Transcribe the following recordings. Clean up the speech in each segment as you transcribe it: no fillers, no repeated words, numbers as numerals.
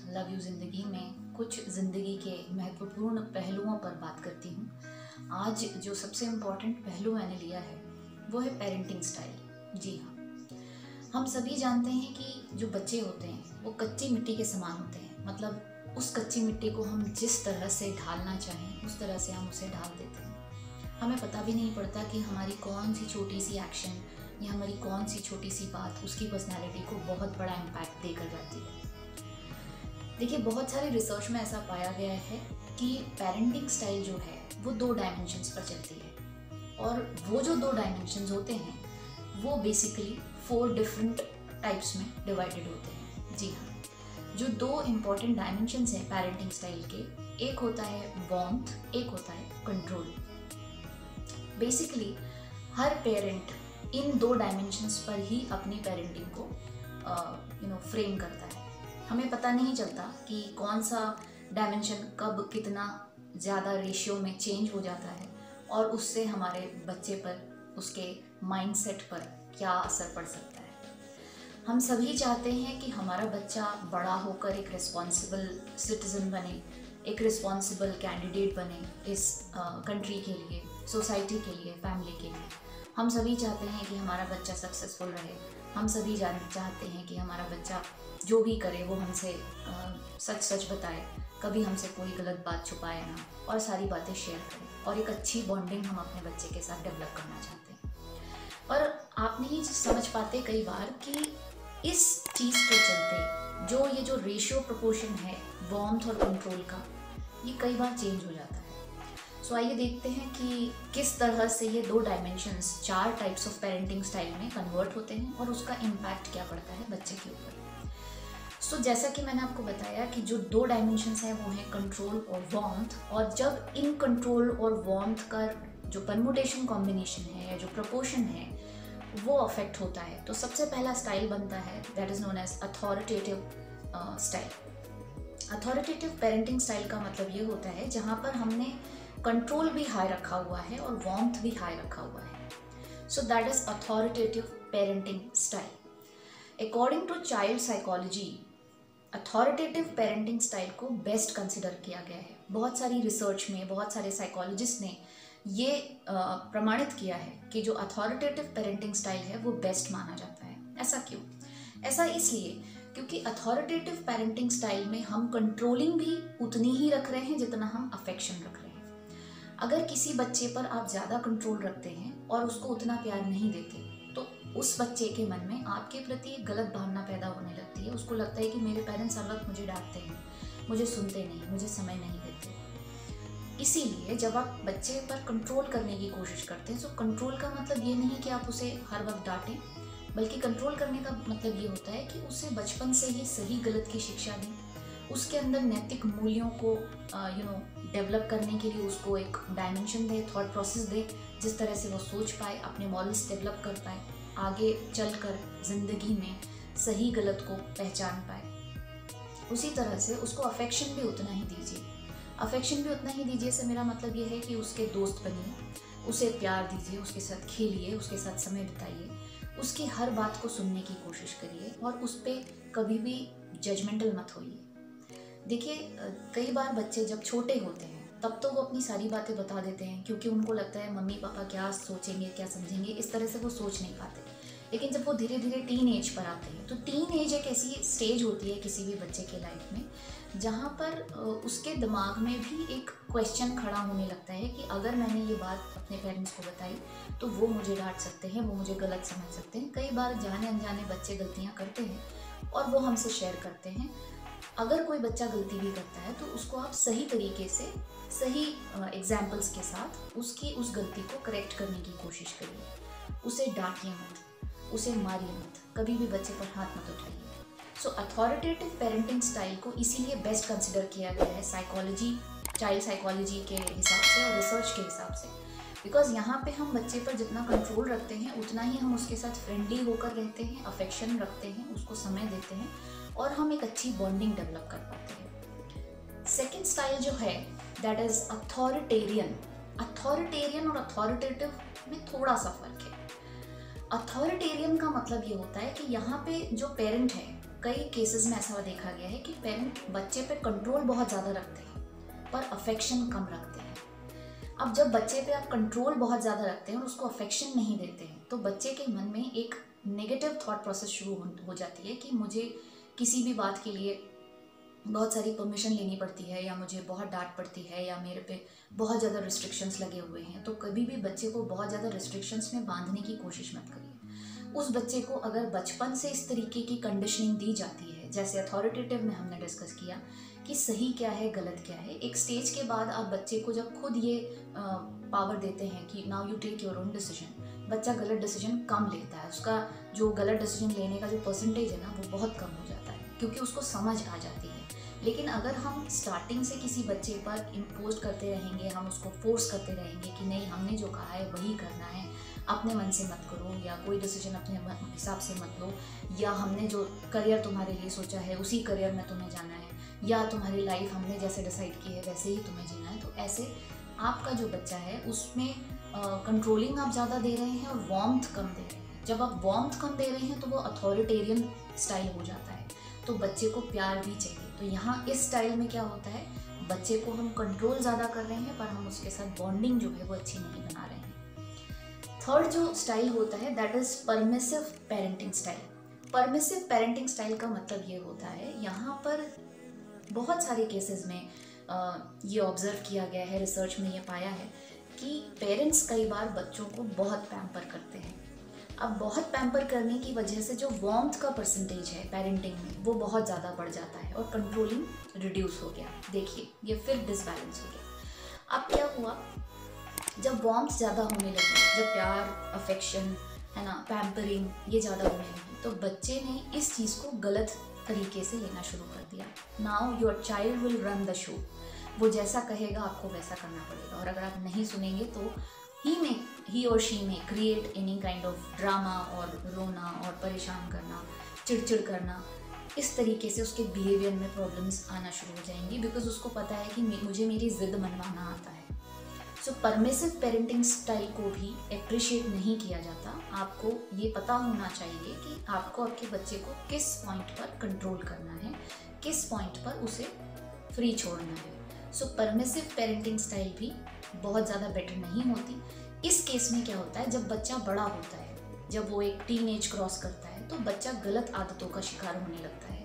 Love you ज़िंदगी में कुछ ज़िंदगी के महत्वपूर्ण पहलुओं पर बात करती हूँ। आज जो सबसे इम्पॉर्टेंट पहलू मैंने लिया है वो है पेरेंटिंग स्टाइल। जी हाँ, हम सभी जानते हैं कि जो बच्चे होते हैं वो कच्ची मिट्टी के समान होते हैं। मतलब उस कच्ची मिट्टी को हम जिस तरह से ढालना चाहें उस तरह से हम उसे ढाल देते हैं। हमें पता भी नहीं पड़ता कि हमारी कौन सी छोटी सी एक्शन या हमारी कौन सी छोटी सी बात उसकी पर्सनैलिटी को बहुत बड़ा इम्पैक्ट देकर जाती है। देखिए, बहुत सारे रिसर्च में ऐसा पाया गया है कि पेरेंटिंग स्टाइल जो है वो 2 डायमेंशंस पर चलती है, और वो जो 2 डायमेंशंस होते हैं वो बेसिकली 4 डिफरेंट टाइप्स में डिवाइडेड होते हैं। जी हाँ, जो 2 इम्पॉर्टेंट डायमेंशंस हैं पेरेंटिंग स्टाइल के, एक होता है वार्मथ, एक होता है control. Basically her parent in 2 dimensions पर ही अपनी पेरेंटिंग को फ्रेम करता है। हमें पता नहीं चलता कि कौन सा डायमेंशन कब कितना ज़्यादा रेशियो में चेंज हो जाता है और उससे हमारे बच्चे पर, उसके माइंडसेट पर क्या असर पड़ सकता है। हम सभी चाहते हैं कि हमारा बच्चा बड़ा होकर एक रिस्पॉन्सिबल सिटीज़न बने, एक रिस्पॉन्सिबल कैंडिडेट बने इस कंट्री के लिए, सोसाइटी के लिए, फैमिली के लिए। हम सभी चाहते हैं कि हमारा बच्चा सक्सेसफुल रहे। हम सभी चाहते हैं कि हमारा बच्चा जो भी करे वो हमसे सच सच बताए, कभी हमसे कोई गलत बात छुपाए ना, और सारी बातें शेयर करे, और एक अच्छी बॉन्डिंग हम अपने बच्चे के साथ डेवलप करना चाहते हैं। और आप नहीं समझ पाते कई बार कि इस चीज़ के चलते जो रेशियो प्रोपोर्शन है वार्मथ और कंट्रोल का, ये कई बार चेंज हो जाता है। सो आइए देखते हैं कि किस तरह से ये 2 dimensions 4 types of parenting style में कन्वर्ट होते हैं और उसका इम्पैक्ट क्या पड़ता है बच्चे के ऊपर। सो जैसा कि मैंने आपको बताया कि जो 2 डायमेंशंस हैं वो हैं कंट्रोल और वार्मथ, और जब इन कंट्रोल और वार्मथ का जो परमुटेशन कॉम्बिनेशन है या जो प्रपोर्शन है वो अफेक्ट होता है, तो सबसे पहला स्टाइल बनता है that is known as authoritative style. Authoritative parenting style का मतलब ये होता है जहाँ पर हमने कंट्रोल भी हाई रखा हुआ है और वार्मथ भी हाई रखा हुआ है। So that is authoritative parenting style. According to child psychology, authoritative parenting style को बेस्ट कंसिडर किया गया है। बहुत सारी रिसर्च में बहुत सारे साइकोलॉजिस्ट ने ये प्रमाणित किया है कि जो अथॉरिटेटिव पेरेंटिंग स्टाइल है वो बेस्ट माना जाता है। ऐसा क्यों? ऐसा इसलिए क्योंकि अथॉरिटेटिव पेरेंटिंग स्टाइल में हम कंट्रोलिंग भी उतनी ही रख रहे हैं जितना हम अफेक्शन रख रहे हैं। अगर किसी बच्चे पर आप ज़्यादा कंट्रोल रखते हैं और उसको उतना प्यार नहीं देते, तो उस बच्चे के मन में आपके प्रति एक गलत भावना पैदा होने लगती है। उसको लगता है कि मेरे पेरेंट्स हर वक्त मुझे डांटते हैं, मुझे सुनते नहीं, मुझे समय नहीं देते। इसीलिए जब आप बच्चे पर कंट्रोल करने की कोशिश करते हैं, तो कंट्रोल का मतलब ये नहीं कि आप उसे हर वक्त डांटें, बल्कि कंट्रोल करने का मतलब ये होता है कि उसे बचपन से ही सही गलत की शिक्षा दें, उसके अंदर नैतिक मूल्यों को डेवलप करने के लिए उसको एक डायमेंशन दे, थॉट प्रोसेस दे, जिस तरह से वो सोच पाए, अपने मॉरल्स डेवलप कर पाए, आगे चलकर ज़िंदगी में सही गलत को पहचान पाए। उसी तरह से उसको अफेक्शन भी उतना ही दीजिए। अफेक्शन भी उतना ही दीजिए से मेरा मतलब ये है कि उसके दोस्त बनिए, उसे प्यार दीजिए, उसके साथ खेलिए, उसके साथ समय बिताइए, उसकी हर बात को सुनने की कोशिश करिए और उस पर कभी भी जजमेंटल मत होइए। देखिए, कई बार बच्चे जब छोटे होते हैं तब तो वो अपनी सारी बातें बता देते हैं, क्योंकि उनको लगता है मम्मी पापा क्या सोचेंगे, क्या समझेंगे, इस तरह से वो सोच नहीं पाते। लेकिन जब वो धीरे धीरे टीन एज पर आते हैं, तो टीन एज एक ऐसी स्टेज होती है किसी भी बच्चे के लाइफ में जहाँ पर उसके दिमाग में भी एक क्वेश्चन खड़ा होने लगता है कि अगर मैंने ये बात अपने पेरेंट्स को बताई तो वो मुझे डांट सकते हैं, वो मुझे गलत समझ सकते हैं। कई बार जाने अनजाने बच्चे गलतियाँ करते हैं और वो हमसे शेयर करते हैं। अगर कोई बच्चा गलती भी करता है तो उसको आप सही तरीके से, सही एग्जाम्पल्स के साथ उसकी उस गलती को करेक्ट करने की कोशिश करिए। उसे डांटिए मत, उसे मारिए मत, कभी भी बच्चे पर हाथ मत उठाइए। सो अथॉरिटेटिव पेरेंटिंग स्टाइल को इसीलिए बेस्ट कंसिडर किया गया है साइकोलॉजी, चाइल्ड साइकोलॉजी के हिसाब से और रिसर्च के हिसाब से, बिकॉज यहाँ पे हम बच्चे पर जितना कंट्रोल रखते हैं उतना ही हम उसके साथ फ्रेंडली होकर रहते हैं, अफेक्शन रखते हैं, उसको समय देते हैं और हम एक अच्छी बॉन्डिंग डेवलप कर पाते हैं। सेकेंड स्टाइल जो है दैट इज अथॉरिटेरियन। अथॉरिटेरियन और अथॉरिटेटिव में थोड़ा सा फर्क है। अथॉरिटेरियन का मतलब ये होता है कि यहाँ पे जो पेरेंट है, कई केसेस में ऐसा देखा गया है कि पेरेंट बच्चे पे कंट्रोल बहुत ज़्यादा रखते हैं पर अफेक्शन कम रखते हैं। अब जब बच्चे पे आप कंट्रोल बहुत ज़्यादा रखते हैं और उसको अफेक्शन नहीं देते हैं तो बच्चे के मन में एक नेगेटिव थॉट प्रोसेस शुरू हो जाती है कि मुझे किसी भी बात के लिए बहुत सारी परमिशन लेनी पड़ती है या मुझे बहुत डांट पड़ती है या मेरे पे बहुत ज़्यादा रिस्ट्रिक्शंस लगे हुए हैं। तो कभी भी बच्चे को बहुत ज़्यादा रिस्ट्रिक्शंस में बांधने की कोशिश मत करिए। उस बच्चे को अगर बचपन से इस तरीके की कंडीशनिंग दी जाती है, जैसे अथॉरिटेटिव में हमने डिस्कस किया कि सही क्या है गलत क्या है, एक स्टेज के बाद आप बच्चे को जब खुद ये पावर देते हैं कि now you take your own decision, बच्चा गलत डिसीजन कम लेता है। उसका जो गलत डिसीजन लेने का जो परसेंटेज है ना वो बहुत कम हो जाता है क्योंकि उसको समझ आ जाती है। लेकिन अगर हम स्टार्टिंग से किसी बच्चे पर इम्पोज करते रहेंगे, हम उसको फोर्स करते रहेंगे कि नहीं हमने जो कहा है वही करना है, अपने मन से मत करो या कोई डिसीजन अपने हिसाब से मत लो, या हमने जो करियर तुम्हारे लिए सोचा है उसी करियर में तुम्हें जाना है, या तुम्हारी लाइफ हमने जैसे डिसाइड की है वैसे ही तुम्हें जीना है, तो ऐसे आपका जो बच्चा है उसमें कंट्रोलिंग आप ज़्यादा दे रहे हैं और वार्मथ कम दे रहे हैं। जब आप वार्मथ कम दे रहे हैं तो वो अथॉरिटेरियन स्टाइल हो जाता है, तो बच्चे को प्यार भी चाहिए। तो यहाँ इस स्टाइल में क्या होता है, बच्चे को हम कंट्रोल ज़्यादा कर रहे हैं पर हम उसके साथ बॉन्डिंग जो है वो अच्छी नहीं बना रहे हैं। थर्ड जो स्टाइल होता है that is permissive parenting style. Permissive parenting style का मतलब ये होता है, यहाँ पर बहुत सारे केसेस में ये ऑब्जर्व किया गया है, रिसर्च में ये पाया है कि पेरेंट्स कई बार बच्चों को बहुत पैम्पर करते हैं। अब बहुत पैम्पर करने की वजह से जो वार्मथ का परसेंटेज है पेरेंटिंग में वो बहुत ज़्यादा बढ़ जाता है और कंट्रोलिंग रिड्यूस हो गया। देखिए ये फिर डिसबैलेंस हो गया। अब क्या हुआ, जब वार्मथ ज़्यादा होने लगी, जब प्यार अफेक्शन है ना, पैम्परिंग ये ज़्यादा होने लगी, तो बच्चे ने इस चीज़ को गलत तरीके से लेना शुरू कर दिया। Now your child will run the show, वो जैसा कहेगा आपको वैसा करना पड़ेगा, और अगर आप नहीं सुनेंगे तो ही और शी में create any kind of drama और रोना और परेशान करना, चिड़चिड़ करना, इस तरीके से उसके बिहेवियर में प्रॉब्लम्स आना शुरू हो जाएंगी बिकॉज उसको पता है कि मुझे मेरी ज़िद मनवाना आता है। सो परमिसिव पेरेंटिंग स्टाइल को भी अप्रिशिएट नहीं किया जाता। आपको ये पता होना चाहिए कि आपको आपके बच्चे को किस पॉइंट पर कंट्रोल करना है, किस पॉइंट पर उसे फ्री छोड़ना है। सो परमिसिव पेरेंटिंग स्टाइल भी बहुत ज़्यादा बेटर नहीं होती। इस केस में क्या होता है, जब बच्चा बड़ा होता है, जब वो एक टीनेज क्रॉस करता है तो बच्चा गलत आदतों का शिकार होने लगता है।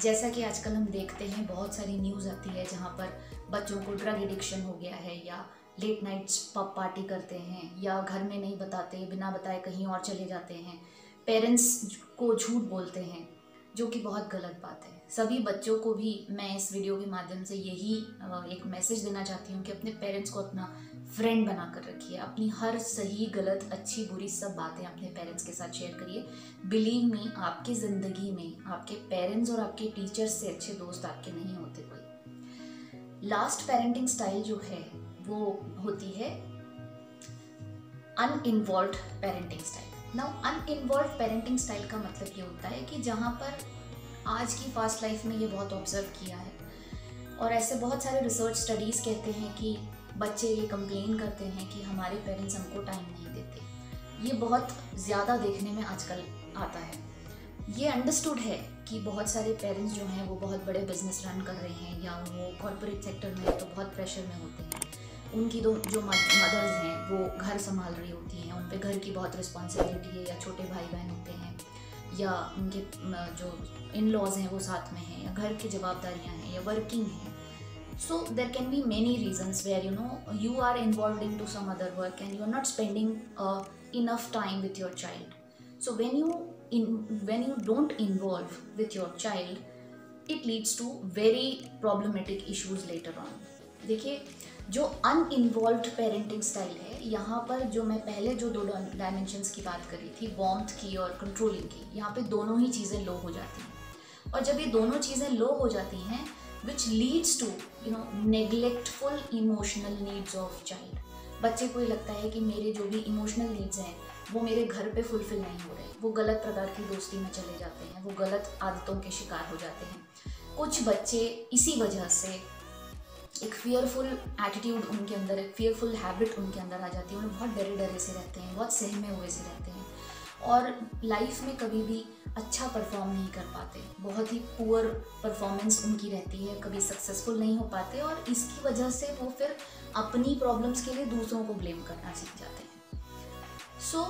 जैसा कि आजकल हम देखते हैं बहुत सारी न्यूज़ आती है जहाँ पर बच्चों को ड्रग एडिक्शन हो गया है, या लेट नाइट्स पब पार्टी करते हैं, या घर में नहीं बताते, बिना बताए कहीं और चले जाते हैं, पेरेंट्स को झूठ बोलते हैं, जो कि बहुत गलत बात है। सभी बच्चों को भी मैं इस वीडियो के माध्यम से यही एक मैसेज देना चाहती हूँ कि अपने पेरेंट्स को अपना फ्रेंड बना कर रखिए। अपनी हर सही गलत अच्छी बुरी सब बातें अपने पेरेंट्स के साथ शेयर करिए। बिलीव मी, आपकी ज़िंदगी में आपके पेरेंट्स और आपके टीचर्स से अच्छे दोस्त आपके नहीं होते कोई। लास्ट पेरेंटिंग स्टाइल जो है वो होती है uninvolved parenting style. Now uninvolved parenting style का मतलब ये होता है कि जहाँ पर आज की फास्ट लाइफ में ये बहुत ऑब्जर्व किया है, और ऐसे बहुत सारे रिसर्च स्टडीज़ कहते हैं कि बच्चे ये कंप्लेन करते हैं कि हमारे पेरेंट्स हमको टाइम नहीं देते। ये बहुत ज़्यादा देखने में आजकल आता है। ये अंडरस्टूड है कि बहुत सारे पेरेंट्स जो हैं वो बहुत बड़े बिजनेस रन कर रहे हैं या वो कॉर्पोरेट सेक्टर में तो बहुत प्रेशर में होते हैं। उनकी जो मदर्स हैं वो घर संभाल रही होती हैं, उन पे घर की बहुत रिस्पॉन्सिबिलिटी है, या छोटे भाई बहन होते हैं, या उनके जो इन लॉज हैं वो साथ में हैं, या घर की जवाबदारियाँ हैं, या वर्किंग हैं। So there can be many reasons where you are involved into some other work and you are not spending enough time with your child. So when you don't involve with your child, it leads to very problematic issues later on. देखिए, जो अनइन्वॉल्व्ड parenting style है, यहाँ पर जो मैं पहले जो दो डायमेंशंस की बात करी थी, वार्मथ की और कंट्रोलिंग की, यहाँ पे दोनों ही चीज़ें लो हो जाती हैं। और जब ये दोनों चीज़ें लो हो जाती हैं, which leads to neglectful emotional needs of child. बच्चे को ये लगता है कि मेरे जो भी इमोशनल नीड्स हैं वो मेरे घर पे फुलफिल नहीं हो रहे, वो गलत प्रकार की दोस्ती में चले जाते हैं, वो गलत आदतों के शिकार हो जाते हैं। कुछ बच्चे इसी वजह से एक फियरफुल एटीट्यूड उनके अंदर, एक फियरफुल हैबिट उनके अंदर आ जाती है, उन्हें बहुत डरे डरे से रहते हैं, बहुत सहमे हुए से रहते हैं, और लाइफ में कभी भी अच्छा परफॉर्म नहीं कर पाते, बहुत ही पुअर परफॉर्मेंस उनकी रहती है, कभी सक्सेसफुल नहीं हो पाते और इसकी वजह से वो फिर अपनी प्रॉब्लम्स के लिए दूसरों को ब्लेम करना सीख जाते हैं। सो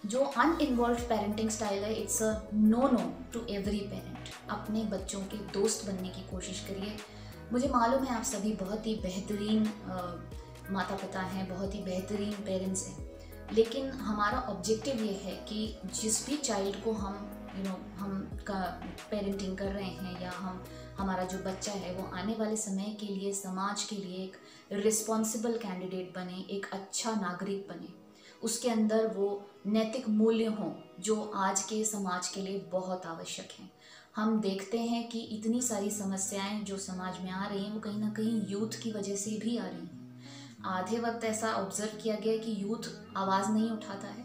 जो अनइन्वॉल्व पेरेंटिंग स्टाइल है, it's a no to every parent. अपने बच्चों के दोस्त बनने की कोशिश करिए। मुझे मालूम है आप सभी बहुत ही बेहतरीन माता पिता हैं, बहुत ही बेहतरीन पेरेंट्स हैं, लेकिन हमारा ऑब्जेक्टिव ये है कि जिस भी चाइल्ड को हम हम का पेरेंटिंग कर रहे हैं या हमारा जो बच्चा है वो आने वाले समय के लिए, समाज के लिए एक रिस्पॉन्सिबल कैंडिडेट बने, एक अच्छा नागरिक बने, उसके अंदर वो नैतिक मूल्य हों जो आज के समाज के लिए बहुत आवश्यक हैं। हम देखते हैं कि इतनी सारी समस्याएं जो समाज में आ रही हैं वो कहीं ना कहीं यूथ की वजह से भी आ रही हैं। आधे वक्त ऐसा ऑब्जर्व किया गया है कि यूथ आवाज़ नहीं उठाता है,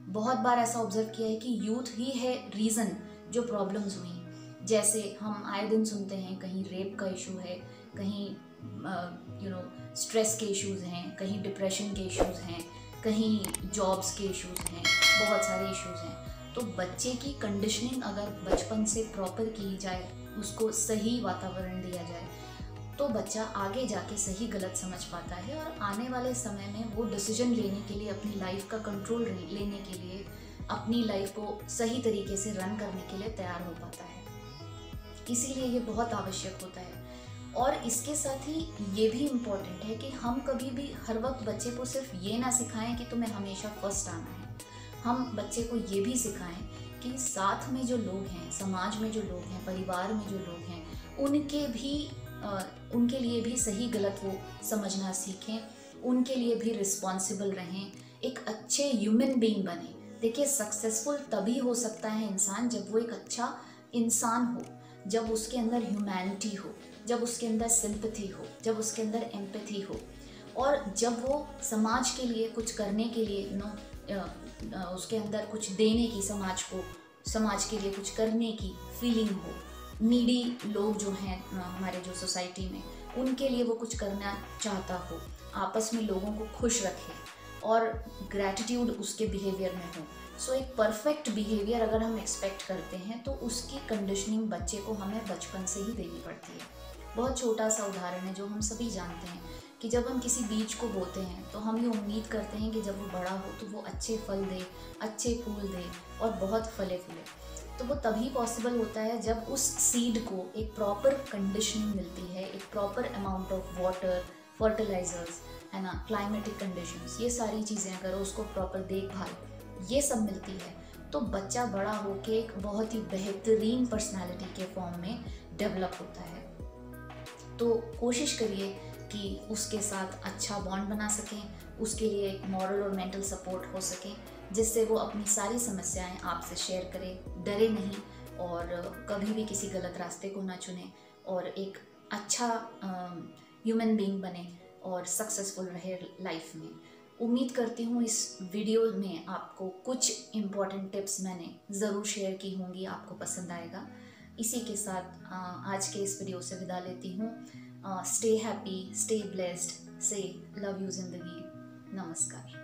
बहुत बार ऐसा ऑब्जर्व किया है कि यूथ ही है रीज़न जो प्रॉब्लम्स हुई। जैसे हम आए दिन सुनते हैं कहीं रेप का इशू है, कहीं स्ट्रेस के इश्यूज़ हैं, कहीं डिप्रेशन के इश्यूज़ हैं, कहीं जॉब्स के इश्यूज़ हैं, बहुत सारे इश्यूज़ हैं। तो बच्चे की कंडीशनिंग अगर बचपन से प्रॉपर की जाए, उसको सही वातावरण दिया जाए, तो बच्चा आगे जाके सही गलत समझ पाता है और आने वाले समय में वो डिसीजन लेने के लिए, अपनी लाइफ का कंट्रोल लेने के लिए, अपनी लाइफ को सही तरीके से रन करने के लिए तैयार हो पाता है। इसीलिए ये बहुत आवश्यक होता है। और इसके साथ ही ये भी इम्पोर्टेंट है कि हम कभी भी हर वक्त बच्चे को सिर्फ ये ना सिखाएं कि तुम्हें हमेशा फर्स्ट आना है। हम बच्चे को ये भी सिखाएं कि साथ में जो लोग हैं, समाज में जो लोग हैं, परिवार में जो लोग हैं, उनके लिए भी सही गलत वो समझना सीखें, उनके लिए भी रिस्पॉन्सिबल रहें, एक अच्छे ह्यूमन बीइंग बने। देखिए, सक्सेसफुल तभी हो सकता है इंसान जब वो एक अच्छा इंसान हो, जब उसके अंदर ह्यूमैनिटी हो, जब उसके अंदर सिंपैथी हो, जब उसके अंदर एम्पैथी हो, और जब वो समाज के लिए कुछ करने के लिए उसके अंदर कुछ देने की, समाज के लिए कुछ करने की फीलिंग हो। नीडी लोग जो हैं हमारे जो सोसाइटी में, उनके लिए वो कुछ करना चाहता हो, आपस में लोगों को खुश रखे और ग्रैटिट्यूड उसके बिहेवियर में हो। सो एक परफेक्ट बिहेवियर अगर हम एक्सपेक्ट करते हैं तो उसकी कंडीशनिंग बच्चे को हमें बचपन से ही देनी पड़ती है। बहुत छोटा सा उदाहरण है जो हम सभी जानते हैं कि जब हम किसी बीज को बोते हैं तो हम ये उम्मीद करते हैं कि जब वो बड़ा हो तो वो अच्छे फल दे, अच्छे फूल दे और बहुत फले फूले। तो वो तभी पॉसिबल होता है जब उस सीड को एक प्रॉपर कंडीशनिंग मिलती है, एक proper amount of water, fertilizers, है ना, क्लाइमेटिक कंडीशंस, ये सारी चीज़ें अगर उसको प्रॉपर देखभाल ये सब मिलती है तो बच्चा बड़ा होके एक बहुत ही बेहतरीन पर्सनालिटी के फॉर्म में डेवलप होता है। तो कोशिश करिए कि उसके साथ अच्छा बॉन्ड बना सकें, उसके लिए एक मॉरल और मेंटल सपोर्ट हो सके, जिससे वो अपनी सारी समस्याएं आपसे शेयर करे, डरे नहीं और कभी भी किसी गलत रास्ते को ना चुने और एक अच्छा ह्यूमन बीइंग बने और सक्सेसफुल रहे लाइफ में। उम्मीद करती हूँ इस वीडियो में आपको कुछ इम्पॉर्टेंट टिप्स मैंने ज़रूर शेयर की होंगी, आपको पसंद आएगा। इसी के साथ आज के इस वीडियो से विदा लेती हूँ। स्टे हैप्पी, स्टे ब्लेस्ड, से लव यू जिंदगी। नमस्कार।